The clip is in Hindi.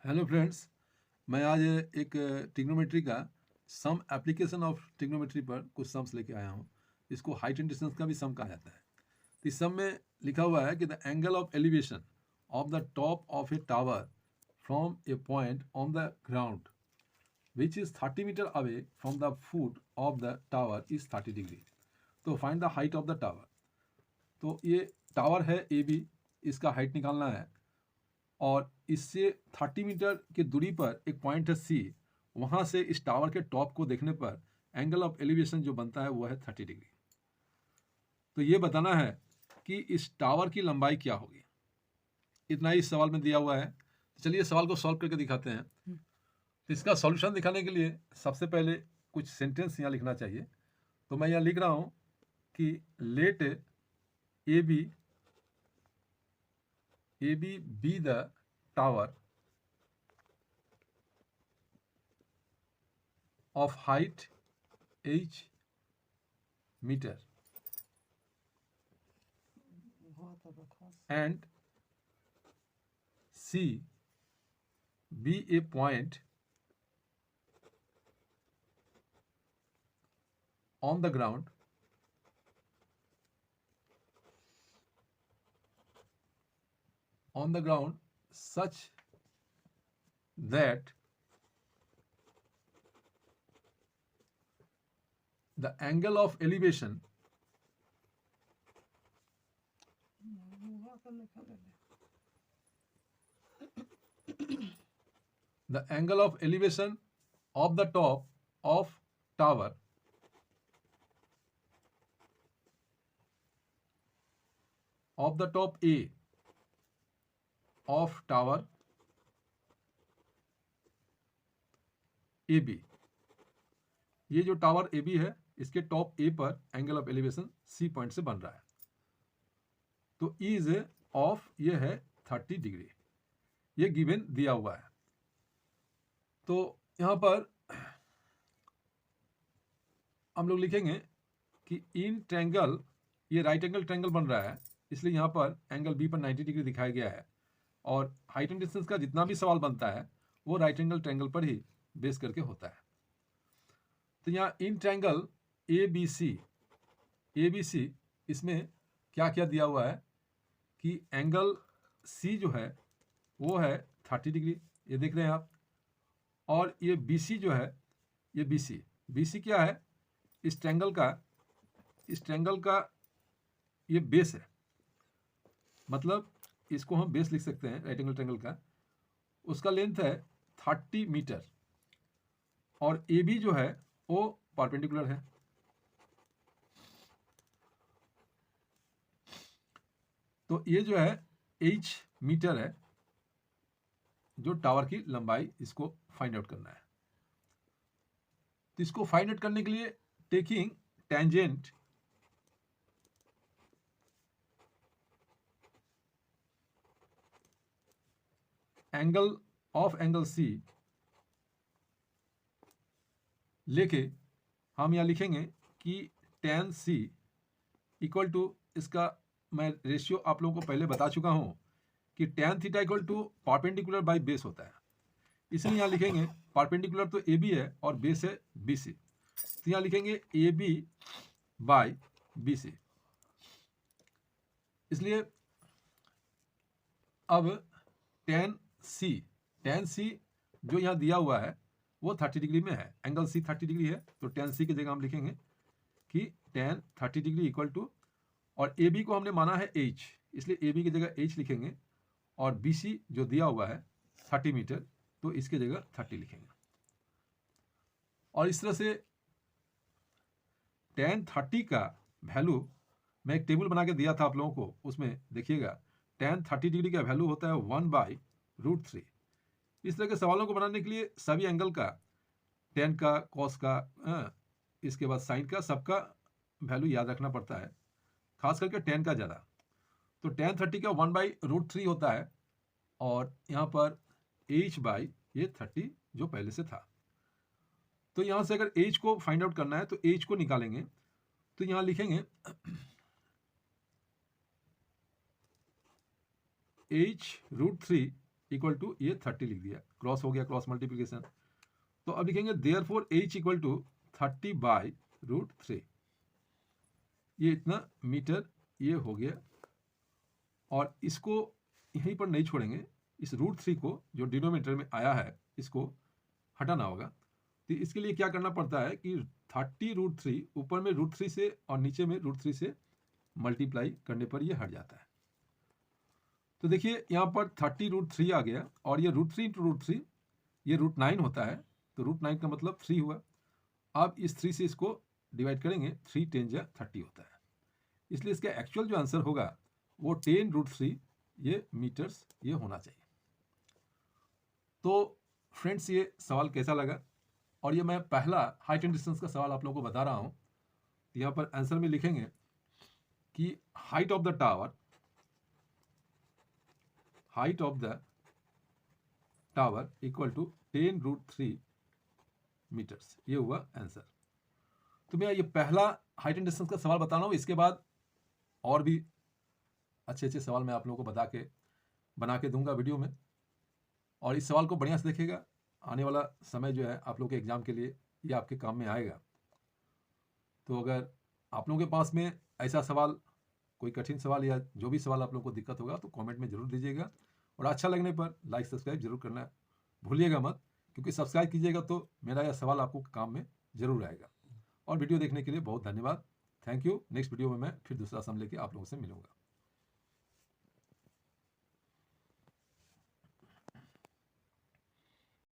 हेलो फ्रेंड्स, मैं आज एक ट्रिग्नोमेट्री का सम एप्लीकेशन ऑफ ट्रिग्नोमेट्री पर कुछ सम्स लेके आया हूँ। इसको हाइट एंड डिस्टेंस का भी सम कहा जाता है। तो इस सम में लिखा हुआ है कि the angle of elevation of the top of a tower from a point on the ground which is 30 metre away from the foot of the tower is 30 degree. तो find the height of the tower. तो ये टावर है ए बी, इसका हाइट निकालना है और इससे 30 मीटर की दूरी पर एक पॉइंट है सी। वहाँ से इस टावर के टॉप को देखने पर एंगल ऑफ एलिवेशन जो बनता है वो है 30 डिग्री। तो ये बताना है कि इस टावर की लंबाई क्या होगी। इतना ही इस सवाल में दिया हुआ है। तो चलिए सवाल को सॉल्व करके दिखाते हैं। तो इसका सॉल्यूशन दिखाने के लिए सबसे पहले कुछ सेंटेंस यहाँ लिखना चाहिए। तो मैं यहाँ लिख रहा हूँ कि let A B be the tower of height h meter and C be a point on the ground such that the angle of elevation of the top of tower of the top A of tower AB, ये जो टावर ए बी है इसके टॉप ए पर angle of elevation C point से बन रहा है। तो इज ऑफ ये है 30 डिग्री, ये गिवन दिया हुआ है। तो यहाँ पर हम लोग लिखेंगे कि इन ट्रायंगल, ये राइट एंगल ट्रायंगल बन रहा है, इसलिए यहाँ पर एंगल बी पर 90 डिग्री दिखाया गया है और हाइट एंड डिस्टेंस का जितना भी सवाल बनता है वो राइट एंगल ट्रायंगल पर ही बेस करके होता है। तो यहाँ in triangle A B C, इसमें क्या क्या दिया हुआ है कि एंगल सी जो है वो है 30 डिग्री, ये देख रहे हैं आप। और ये बी सी जो है, ये बी सी क्या है, इस ट्रायंगल का ये बेस है, मतलब इसको हम बेस लिख सकते हैं राइट एंगल ट्रायंगल का। उसका लेंथ है 30 मीटर और ए बी जो है वो परपेंडिकुलर है। तो ये जो है h मीटर है जो टावर की लंबाई, इसको फाइंड आउट करना है। तो इसको फाइंड आउट करने के लिए taking tangent angle of angle C लेके हम यहाँ लिखेंगे कि tan c इक्वल टू, इसका मैं रेशियो आप लोगों को पहले बता चुका हूँ कि tan theta equal to perpendicular by base होता है। इसलिए यहाँ लिखेंगे परपेंडिकुलर तो ए बी है और बेस है बी सी, तो यहाँ लिखेंगे A B by B C. इसलिए अब tan c जो यहाँ दिया हुआ है वो 30 डिग्री में है, एंगल सी 30 डिग्री है, तो tan c की जगह हम लिखेंगे कि tan 30 डिग्री इक्वल टू, और ए बी को हमने माना है h, इसलिए ए बी की जगह h लिखेंगे और बी सी जो दिया हुआ है 30 मीटर, तो इसकी जगह 30 लिखेंगे। और इस तरह से tan 30 का वैल्यू मैं एक टेबल बना के दिया था आप लोगों को, उसमें देखिएगा tan 30 डिग्री का वैल्यू होता है 1/√3। इस तरह के सवालों को बनाने के लिए सभी एंगल का, tan का, cos का, इसके बाद sin का, सबका वैल्यू याद रखना पड़ता है, खास करके tan का ज़्यादा। तो tan 30 का 1/√3 होता है और यहाँ पर h/30 जो पहले से था। तो यहाँ से अगर h को फाइंड आउट करना है तो h को निकालेंगे, तो यहाँ लिखेंगे h√3 इक्वल टू ये 30 लिख दिया, क्रॉस हो गया, क्रॉस मल्टीप्लिकेशन। तो अब लिखेंगे therefore h equal to 30 by root 3, ये इतना मीटर ये हो गया। और इसको यहीं पर नहीं छोड़ेंगे, इस रूट 3 को जो डिनोमिनेटर में आया है इसको हटाना होगा। तो इसके लिए क्या करना पड़ता है कि 30 रूट 3 ऊपर में रूट 3 से और नीचे में रूट 3 से मल्टीप्लाई करने पर ये हट जाता है। तो देखिए यहाँ पर 30 रूट 3 आ गया, और ये रूट 3 इंटू रूट 3 ये रूट 9 होता है, तो रूट 9 का मतलब 3 हुआ। अब इस 3 से इसको डिवाइड करेंगे, 3 10 जा 30 होता है, इसलिए इसका एक्चुअल जो आंसर होगा वो 10 रूट 3 ये मीटर्स ये होना चाहिए। तो फ्रेंड्स ये सवाल कैसा लगा, और ये मैं पहला हाइट एंड डिस्टेंस का सवाल आप लोगों को बता रहा हूँ। तो यहाँ पर आंसर में लिखेंगे कि height of the tower equal to 10 root 3 metres, ये हुआ आंसर। तो मैं ये पहला हाइट एंड डिस्टेंस का सवाल बता रहा हूँ, इसके बाद और भी अच्छे अच्छे सवाल मैं आप लोगों को बना के दूंगा वीडियो में, और इस सवाल को बढ़िया से देखिएगा। आने वाला समय जो है आप लोगों के एग्जाम के लिए ये आपके काम में आएगा। तो अगर आप लोगों के पास में ऐसा सवाल, कोई कठिन सवाल या जो भी सवाल आप लोगों को दिक्कत होगा तो कमेंट में जरूर दीजिएगा, और अच्छा लगने पर लाइक सब्सक्राइब जरूर करना भूलिएगा मत, क्योंकि सब्सक्राइब कीजिएगा तो मेरा यह सवाल आपको काम में जरूर आएगा। और वीडियो देखने के लिए बहुत धन्यवाद, थैंक यू। नेक्स्ट वीडियो में मैं फिर दूसरा सम लेके आप लोगों से मिलूंगा।